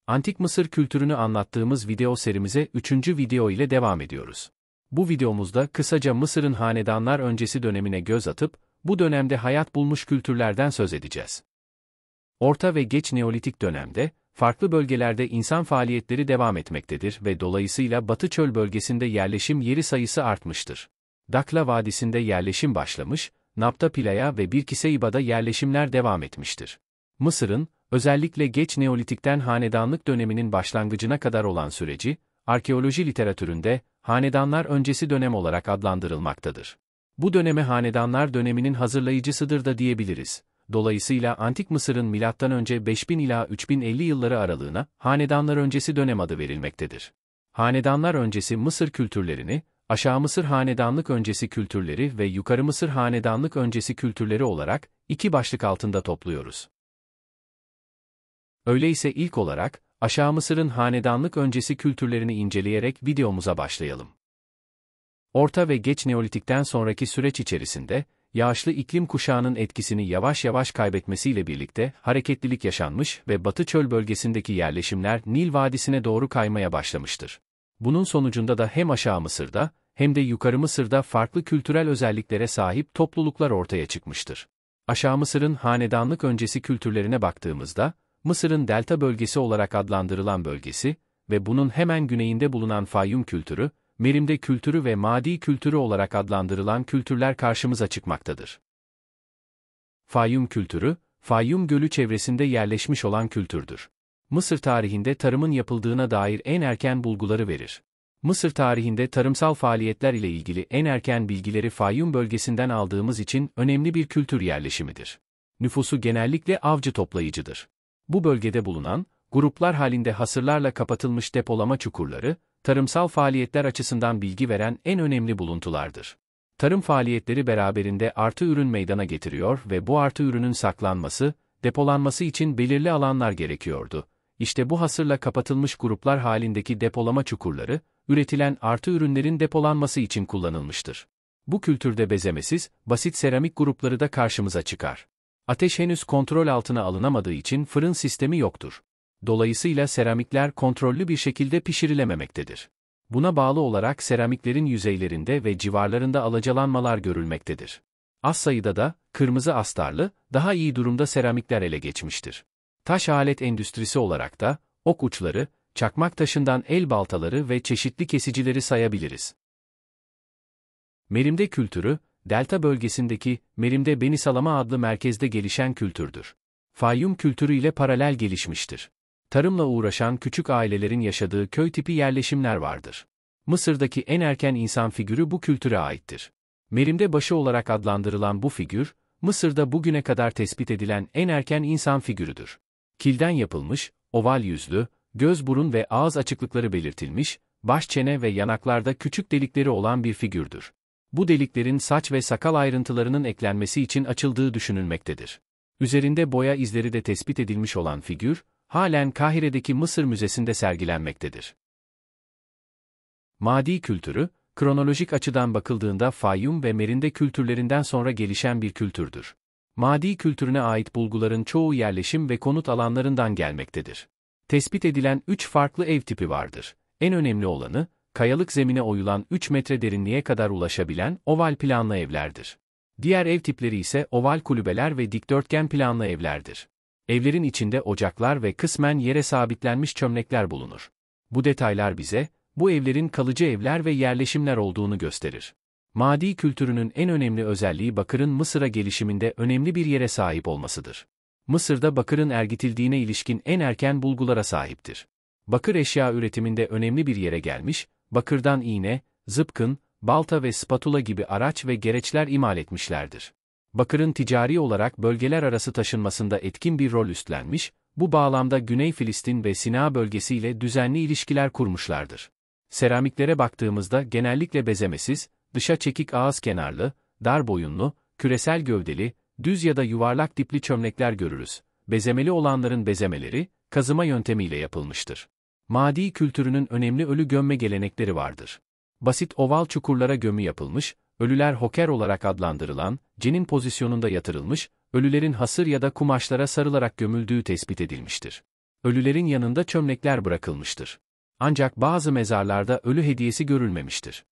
Antik Mısır kültürünü anlattığımız video serimize 3. video ile devam ediyoruz. Bu videomuzda kısaca Mısır'ın hanedanlar öncesi dönemine göz atıp, bu dönemde hayat bulmuş kültürlerden söz edeceğiz. Orta ve geç Neolitik dönemde, farklı bölgelerde insan faaliyetleri devam etmektedir ve dolayısıyla Batı Çöl bölgesinde yerleşim yeri sayısı artmıştır. Dakla Vadisi'nde yerleşim başlamış, Napta Pila'ya ve Birkiseiba'da yerleşimler devam etmiştir. Mısır'ın, özellikle geç Neolitik'ten hanedanlık döneminin başlangıcına kadar olan süreci, arkeoloji literatüründe, hanedanlar öncesi dönem olarak adlandırılmaktadır. Bu döneme hanedanlar döneminin hazırlayıcısıdır da diyebiliriz. Dolayısıyla Antik Mısır'ın M.Ö. 5000 ila 3050 yılları aralığına, hanedanlar öncesi dönem adı verilmektedir. Hanedanlar öncesi Mısır kültürlerini, Aşağı Mısır hanedanlık öncesi kültürleri ve Yukarı Mısır hanedanlık öncesi kültürleri olarak, iki başlık altında topluyoruz. Öyleyse ilk olarak, Aşağı Mısır'ın hanedanlık öncesi kültürlerini inceleyerek videomuza başlayalım. Orta ve geç Neolitik'ten sonraki süreç içerisinde, yağışlı iklim kuşağının etkisini yavaş yavaş kaybetmesiyle birlikte hareketlilik yaşanmış ve Batı Çöl bölgesindeki yerleşimler Nil Vadisi'ne doğru kaymaya başlamıştır. Bunun sonucunda da hem Aşağı Mısır'da hem de Yukarı Mısır'da farklı kültürel özelliklere sahip topluluklar ortaya çıkmıştır. Aşağı Mısır'ın hanedanlık öncesi kültürlerine baktığımızda, Mısır'ın delta bölgesi olarak adlandırılan bölgesi ve bunun hemen güneyinde bulunan Fayyum kültürü, Merimde kültürü ve Madi kültürü olarak adlandırılan kültürler karşımıza çıkmaktadır. Fayyum kültürü, Fayyum Gölü çevresinde yerleşmiş olan kültürdür. Mısır tarihinde tarımın yapıldığına dair en erken bulguları verir. Mısır tarihinde tarımsal faaliyetler ile ilgili en erken bilgileri Fayyum bölgesinden aldığımız için önemli bir kültür yerleşimidir. Nüfusu genellikle avcı toplayıcıdır. Bu bölgede bulunan, gruplar halinde hasırlarla kapatılmış depolama çukurları, tarımsal faaliyetler açısından bilgi veren en önemli buluntulardır. Tarım faaliyetleri beraberinde artı ürün meydana getiriyor ve bu artı ürünün saklanması, depolanması için belirli alanlar gerekiyordu. İşte bu hasırla kapatılmış gruplar halindeki depolama çukurları, üretilen artı ürünlerin depolanması için kullanılmıştır. Bu kültürde bezemesiz, basit seramik grupları da karşımıza çıkar. Ateş henüz kontrol altına alınamadığı için fırın sistemi yoktur. Dolayısıyla seramikler kontrollü bir şekilde pişirilememektedir. Buna bağlı olarak seramiklerin yüzeylerinde ve civarlarında alacalanmalar görülmektedir. Az sayıda da, kırmızı astarlı, daha iyi durumda seramikler ele geçmiştir. Taş alet endüstrisi olarak da, ok uçları, çakmak taşından el baltaları ve çeşitli kesicileri sayabiliriz. Merimde kültürü, Delta bölgesindeki Merimde Benisalama adlı merkezde gelişen kültürdür. Fayyum kültürü ile paralel gelişmiştir. Tarımla uğraşan küçük ailelerin yaşadığı köy tipi yerleşimler vardır. Mısır'daki en erken insan figürü bu kültüre aittir. Merimde başı olarak adlandırılan bu figür, Mısır'da bugüne kadar tespit edilen en erken insan figürüdür. Kilden yapılmış, oval yüzlü, göz burun ve ağız açıklıkları belirtilmiş, baş çene ve yanaklarda küçük delikleri olan bir figürdür. Bu deliklerin saç ve sakal ayrıntılarının eklenmesi için açıldığı düşünülmektedir. Üzerinde boya izleri de tespit edilmiş olan figür, halen Kahire'deki Mısır Müzesi'nde sergilenmektedir. Madi kültürü, kronolojik açıdan bakıldığında Fayyum ve Merinde kültürlerinden sonra gelişen bir kültürdür. Madi kültürüne ait bulguların çoğu yerleşim ve konut alanlarından gelmektedir. Tespit edilen 3 farklı ev tipi vardır. En önemli olanı, kayalık zemine oyulan 3 metre derinliğe kadar ulaşabilen oval planlı evlerdir. Diğer ev tipleri ise oval kulübeler ve dikdörtgen planlı evlerdir. Evlerin içinde ocaklar ve kısmen yere sabitlenmiş çömlekler bulunur. Bu detaylar bize, bu evlerin kalıcı evler ve yerleşimler olduğunu gösterir. Madi kültürünün en önemli özelliği bakırın Mısır'a gelişiminde önemli bir yere sahip olmasıdır. Mısır'da bakırın ergitildiğine ilişkin en erken bulgulara sahiptir. Bakır eşya üretiminde önemli bir yere gelmiş, bakırdan iğne, zıpkın, balta ve spatula gibi araç ve gereçler imal etmişlerdir. Bakırın ticari olarak bölgeler arası taşınmasında etkin bir rol üstlenmiş, bu bağlamda Güney Filistin ve Sina bölgesiyle düzenli ilişkiler kurmuşlardır. Seramiklere baktığımızda genellikle bezemesiz, dışa çekik ağız kenarlı, dar boyunlu, küresel gövdeli, düz ya da yuvarlak dipli çömlekler görürüz. Bezemeli olanların bezemeleri, kazıma yöntemiyle yapılmıştır. Madi kültürünün önemli ölü gömme gelenekleri vardır. Basit oval çukurlara gömü yapılmış, ölüler hoker olarak adlandırılan, cenin pozisyonunda yatırılmış, ölülerin hasır ya da kumaşlara sarılarak gömüldüğü tespit edilmiştir. Ölülerin yanında çömlekler bırakılmıştır. Ancak bazı mezarlarda ölü hediyesi görülmemiştir.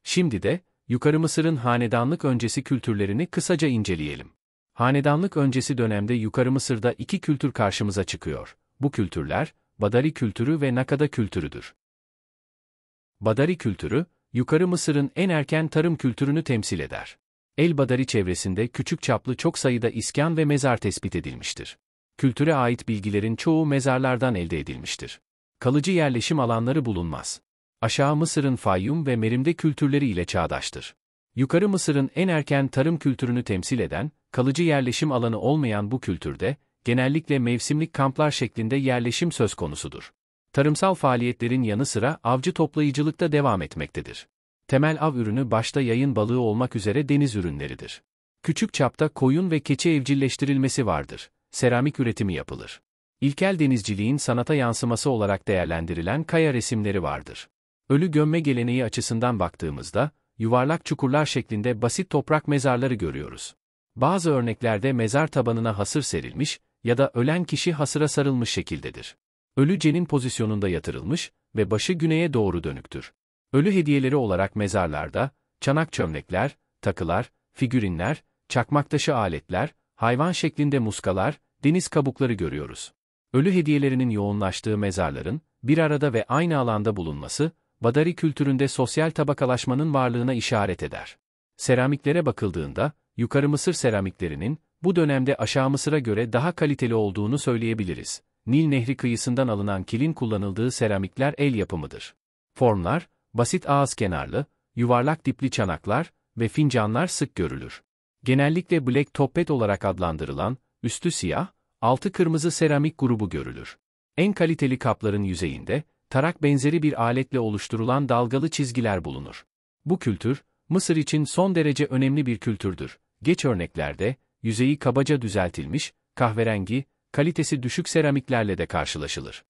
Şimdi de, Yukarı Mısır'ın hanedanlık öncesi kültürlerini kısaca inceleyelim. Hanedanlık öncesi dönemde Yukarı Mısır'da iki kültür karşımıza çıkıyor. Bu kültürler, Badari kültürü ve Nakada kültürüdür. Badari kültürü, Yukarı Mısır'ın en erken tarım kültürünü temsil eder. El Badari çevresinde küçük çaplı çok sayıda iskan ve mezar tespit edilmiştir. Kültüre ait bilgilerin çoğu mezarlardan elde edilmiştir. Kalıcı yerleşim alanları bulunmaz. Aşağı Mısır'ın Fayyum ve Merim'de kültürleri ile çağdaştır. Yukarı Mısır'ın en erken tarım kültürünü temsil eden, kalıcı yerleşim alanı olmayan bu kültürde, genellikle mevsimlik kamplar şeklinde yerleşim söz konusudur. Tarımsal faaliyetlerin yanı sıra avcı toplayıcılık da devam etmektedir. Temel av ürünü başta yayın balığı olmak üzere deniz ürünleridir. Küçük çapta koyun ve keçi evcilleştirilmesi vardır. Seramik üretimi yapılır. İlkel denizciliğin sanata yansıması olarak değerlendirilen kaya resimleri vardır. Ölü gömme geleneği açısından baktığımızda, yuvarlak çukurlar şeklinde basit toprak mezarları görüyoruz. Bazı örneklerde mezar tabanına hasır serilmiş ya da ölen kişi hasıra sarılmış şekildedir. Ölü cenin pozisyonunda yatırılmış ve başı güneye doğru dönüktür. Ölü hediyeleri olarak mezarlarda, çanak çömlekler, takılar, figürinler, çakmak taşı aletler, hayvan şeklinde muskalar, deniz kabukları görüyoruz. Ölü hediyelerinin yoğunlaştığı mezarların, bir arada ve aynı alanda bulunması, Badari kültüründe sosyal tabakalaşmanın varlığına işaret eder. Seramiklere bakıldığında, Yukarı Mısır seramiklerinin, bu dönemde Aşağı Mısır'a göre daha kaliteli olduğunu söyleyebiliriz. Nil Nehri kıyısından alınan kilin kullanıldığı seramikler el yapımıdır. Formlar, basit ağız kenarlı, yuvarlak dipli çanaklar ve fincanlar sık görülür. Genellikle Black Toppet olarak adlandırılan, üstü siyah, altı kırmızı seramik grubu görülür. En kaliteli kapların yüzeyinde, tarak benzeri bir aletle oluşturulan dalgalı çizgiler bulunur. Bu kültür, Mısır için son derece önemli bir kültürdür. Geç örneklerde, yüzeyi kabaca düzeltilmiş, kahverengi, kalitesi düşük seramiklerle de karşılaşılır.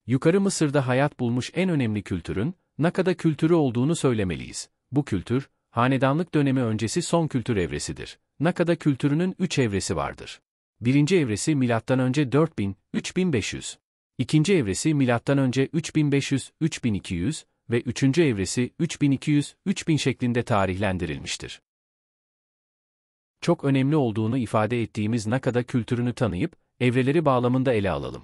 Yukarı Mısır'da hayat bulmuş en önemli kültürün, Nakada kültürü olduğunu söylemeliyiz. Bu kültür, hanedanlık dönemi öncesi son kültür evresidir. Nakada kültürünün 3 evresi vardır. Birinci evresi M.Ö. 4000-3500. İkinci evresi M.Ö. 3500-3200 ve üçüncü evresi 3200-3000 şeklinde tarihlendirilmiştir. Çok önemli olduğunu ifade ettiğimiz Nakada kültürünü tanıyıp, evreleri bağlamında ele alalım.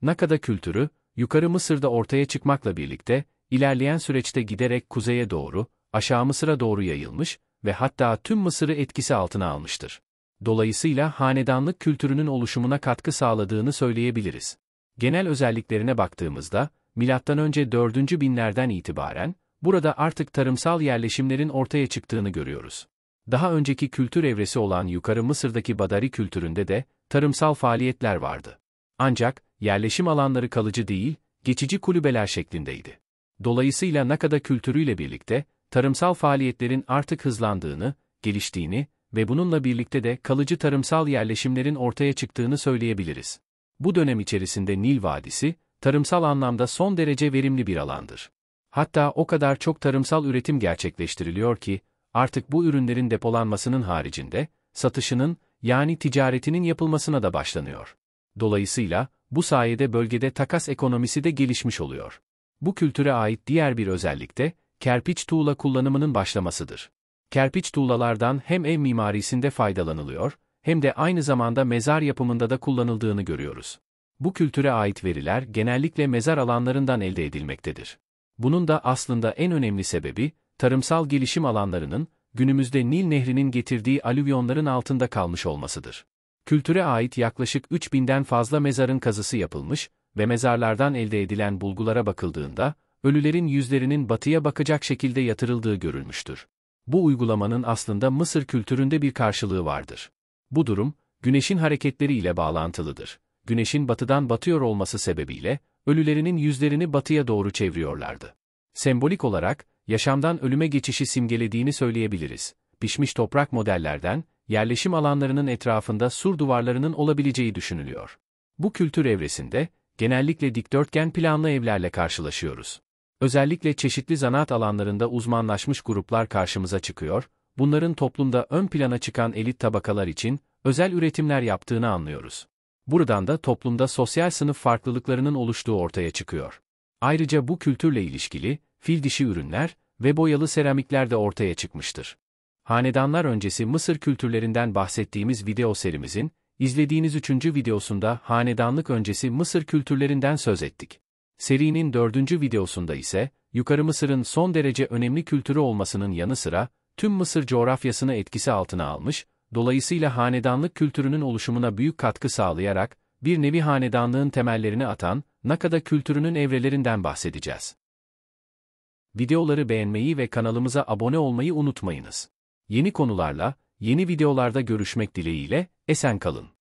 Nakada kültürü, Yukarı Mısır'da ortaya çıkmakla birlikte, ilerleyen süreçte giderek kuzeye doğru, Aşağı Mısır'a doğru yayılmış ve hatta tüm Mısır'ı etkisi altına almıştır. Dolayısıyla hanedanlık kültürünün oluşumuna katkı sağladığını söyleyebiliriz. Genel özelliklerine baktığımızda, M.Ö. 4. binlerden itibaren, burada artık tarımsal yerleşimlerin ortaya çıktığını görüyoruz. Daha önceki kültür evresi olan Yukarı Mısır'daki Badari kültüründe de, tarımsal faaliyetler vardı. Ancak, yerleşim alanları kalıcı değil, geçici kulübeler şeklindeydi. Dolayısıyla Nakada kültürüyle birlikte, tarımsal faaliyetlerin artık hızlandığını, geliştiğini ve bununla birlikte de kalıcı tarımsal yerleşimlerin ortaya çıktığını söyleyebiliriz. Bu dönem içerisinde Nil Vadisi, tarımsal anlamda son derece verimli bir alandır. Hatta o kadar çok tarımsal üretim gerçekleştiriliyor ki, artık bu ürünlerin depolanmasının haricinde, satışının, yani ticaretinin yapılmasına da başlanıyor. Dolayısıyla, bu sayede bölgede takas ekonomisi de gelişmiş oluyor. Bu kültüre ait diğer bir özellik de, kerpiç tuğla kullanımının başlamasıdır. Kerpiç tuğlalardan hem ev mimarisinde faydalanılıyor, hem de aynı zamanda mezar yapımında da kullanıldığını görüyoruz. Bu kültüre ait veriler genellikle mezar alanlarından elde edilmektedir. Bunun da aslında en önemli sebebi, tarımsal gelişim alanlarının, günümüzde Nil Nehri'nin getirdiği alüvyonların altında kalmış olmasıdır. Kültüre ait yaklaşık 3000'den fazla mezarın kazısı yapılmış ve mezarlardan elde edilen bulgulara bakıldığında, ölülerin yüzlerinin batıya bakacak şekilde yatırıldığı görülmüştür. Bu uygulamanın aslında Mısır kültüründe bir karşılığı vardır. Bu durum, güneşin hareketleri ile bağlantılıdır. Güneşin batıdan batıyor olması sebebiyle, ölülerinin yüzlerini batıya doğru çeviriyorlardı. Sembolik olarak, yaşamdan ölüme geçişi simgelediğini söyleyebiliriz. Pişmiş toprak modellerden, yerleşim alanlarının etrafında sur duvarlarının olabileceği düşünülüyor. Bu kültür evresinde, genellikle dikdörtgen planlı evlerle karşılaşıyoruz. Özellikle çeşitli zanaat alanlarında uzmanlaşmış gruplar karşımıza çıkıyor, bunların toplumda ön plana çıkan elit tabakalar için, özel üretimler yaptığını anlıyoruz. Buradan da toplumda sosyal sınıf farklılıklarının oluştuğu ortaya çıkıyor. Ayrıca bu kültürle ilişkili, fil dişi ürünler ve boyalı seramikler de ortaya çıkmıştır. Hanedanlar öncesi Mısır kültürlerinden bahsettiğimiz video serimizin, izlediğiniz 3. videosunda hanedanlık öncesi Mısır kültürlerinden söz ettik. Serinin 4. videosunda ise, Yukarı Mısır'ın son derece önemli kültürü olmasının yanı sıra, tüm Mısır coğrafyasını etkisi altına almış, dolayısıyla hanedanlık kültürünün oluşumuna büyük katkı sağlayarak, bir nevi hanedanlığın temellerini atan, Nakada kültürünün evrelerinden bahsedeceğiz. Videoları beğenmeyi ve kanalımıza abone olmayı unutmayınız. Yeni konularla, yeni videolarda görüşmek dileğiyle, esen kalın.